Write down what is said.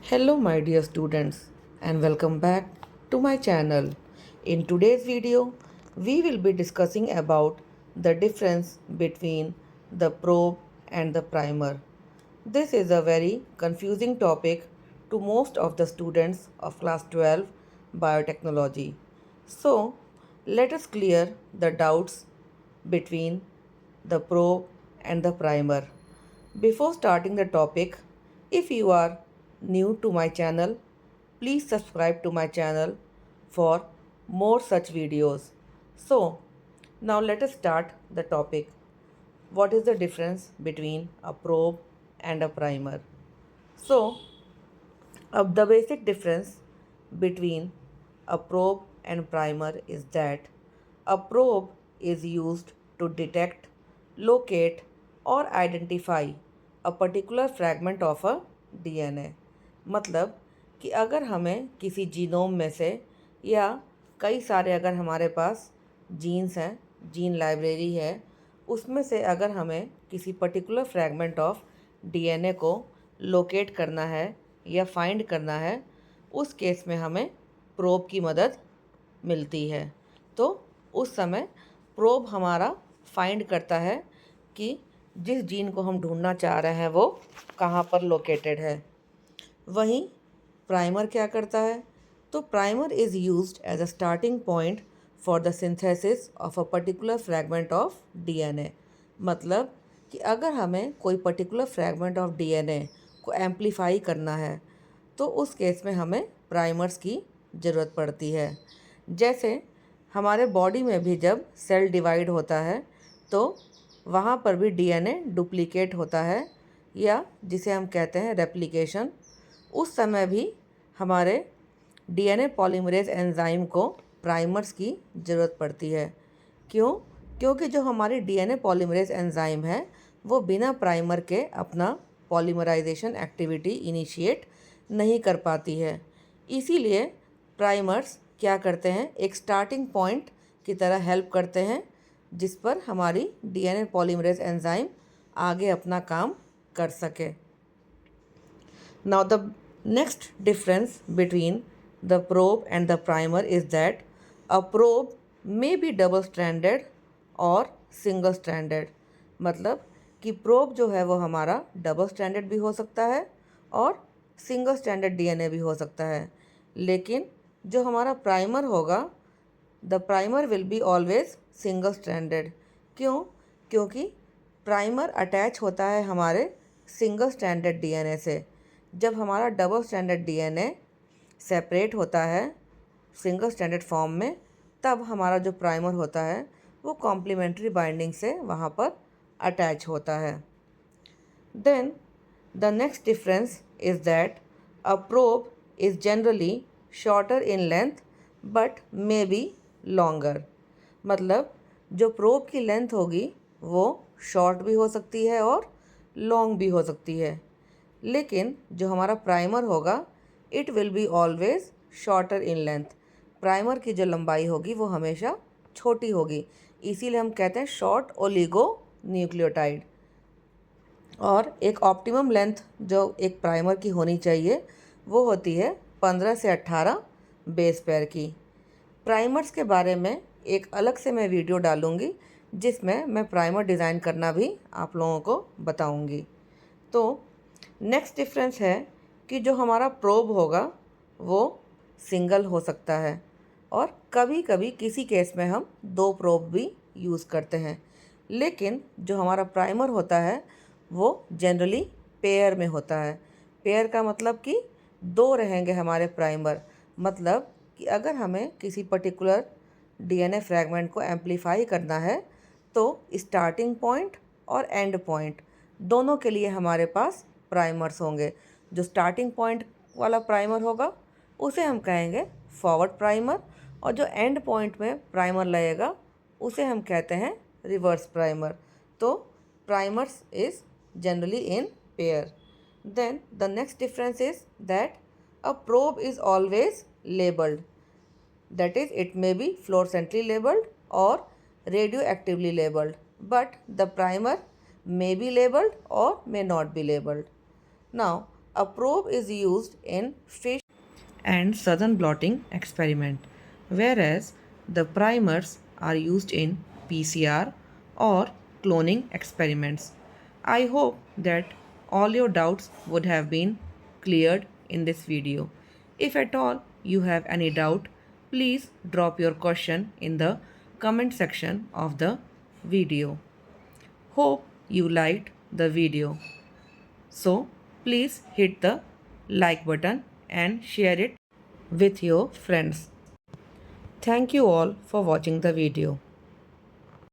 Hello my dear students and welcome back to my channel. In today's video, we will be discussing about the difference between the probe and the primer. This is a very confusing topic to most of the students of class 12 biotechnology. So, let us clear the doubts between the probe and the primer. Before starting the topic, if you are new to my channel, please subscribe to my channel for more such videos. So, now let us start the topic. What is the difference between a probe and a primer? So, the basic difference between a probe and primer is that a probe is used to detect, locate, or identify a particular fragment of a DNA. मतलब कि अगर हमें किसी genome में से या कई सारे अगर हमारे पास जीन्स हैं, जीन लाइब्रेरी है, उसमें से अगर हमें किसी पर्टिकुलर फ्रैगमेंट ऑफ डीएनए को लोकेट करना है या फाइंड करना है, उस केस में हमें प्रोब की मदद मिलती है। तो उस समय प्रोब हमारा फाइंड करता है कि जिस जीन को हम ढूंढना चाह रहे हैं वो कहाँ पर लोकेटेड है। वहीं प्राइमर क्या करता है? तो primer is used as a starting point for the synthesis of a particular fragment of DNA. मतलब कि अगर हमें कोई पर्टिकुलर फ्रैगमेंट ऑफ डीएनए को एम्पलीफाई करना है तो उस केस में हमें प्राइमर्स की ज़रूरत पड़ती है। जैसे हमारे बॉडी में भी जब सेल डिवाइड होता है तो वहाँ पर भी डीएनए डुप्लीकेट होता है या जिसे हम कहते हैं रेप्लिकेशन। उस समय भी हमारे डीएनए पॉलीमरेज एंजाइम को प्राइमर्स की ज़रूरत पड़ती है। क्यों? क्योंकि जो हमारी डीएनए पॉलीमरेज एंजाइम है वो बिना प्राइमर के अपना पॉलीमराइजेशन एक्टिविटी इनिशिएट नहीं कर पाती है। इसीलिए प्राइमर्स क्या करते हैं, एक स्टार्टिंग पॉइंट की तरह हेल्प करते हैं जिस पर हमारी डीएनए पॉलीमरेज एंजाइम आगे अपना काम कर सके। Now the next difference between the probe and the primer is that a probe may be double stranded और सिंगल स्ट्रैंडेड। मतलब कि प्रोब जो है वो हमारा डबल स्ट्रैंडेड भी हो सकता है और सिंगल स्ट्रैंडेड डीएनए भी हो सकता है। लेकिन जो हमारा प्राइमर होगा, the primer will be always single stranded. क्यों? क्योंकि प्राइमर अटैच होता है हमारे सिंगल स्ट्रैंडेड डीएनए से। जब हमारा डबल स्ट्रैंडेड डीएनए सेपरेट होता है सिंगल स्ट्रैंडेड फॉर्म में, तब हमारा जो प्राइमर होता है वो कॉम्प्लीमेंट्री बाइंडिंग से वहाँ पर अटैच होता है। Then the next difference is that a probe is generally shorter in length but may be longer. मतलब जो प्रोब की लेंथ होगी वो शॉर्ट भी हो सकती है और लॉन्ग भी हो सकती है। लेकिन जो हमारा प्राइमर होगा it will be always shorter in length. Primer की जो लंबाई होगी वो हमेशा छोटी होगी, इसीलिए हम कहते हैं शॉर्ट ओलिगो न्यूक्लियोटाइड। और एक ऑप्टिमम लेंथ जो एक प्राइमर की होनी चाहिए वो होती है 15 से 18 बेस पेयर की। प्राइमर्स के बारे में एक अलग से मैं वीडियो डालूँगी जिसमें मैं प्राइमर डिज़ाइन करना भी आप लोगों को बताऊँगी। तो नेक्स्ट डिफरेंस है कि जो हमारा प्रोब होगा वो सिंगल हो सकता है और कभी कभी किसी केस में हम दो प्रोब भी यूज़ करते हैं। लेकिन जो हमारा प्राइमर होता है वो जनरली पेयर में होता है। पेयर का मतलब कि दो रहेंगे हमारे प्राइमर। मतलब कि अगर हमें किसी पर्टिकुलर डीएनए फ्रैगमेंट को एम्पलीफाई करना है तो स्टार्टिंग पॉइंट और एंड पॉइंट दोनों के लिए हमारे पास प्राइमर्स होंगे। जो स्टार्टिंग पॉइंट वाला प्राइमर होगा उसे हम कहेंगे फॉरवर्ड प्राइमर और जो एंड पॉइंट में प्राइमर लगेगा उसे हम कहते हैं रिवर्स प्राइमर। तो primers is generally in pair. Then the next difference is that a probe is always labelled. That is, it may be fluorescently labeled or radioactively labeled, but the primer may be labeled or may not be labeled. Now, A probe is used in fish and southern blotting experiment, whereas the primers are used in PCR or cloning experiments. I hope that all your doubts would have been cleared in this video. If at all you have any doubt, please drop your question in the comment section of the video. Hope you liked the video. So please hit the like button and share it with your friends. Thank you all for watching the video.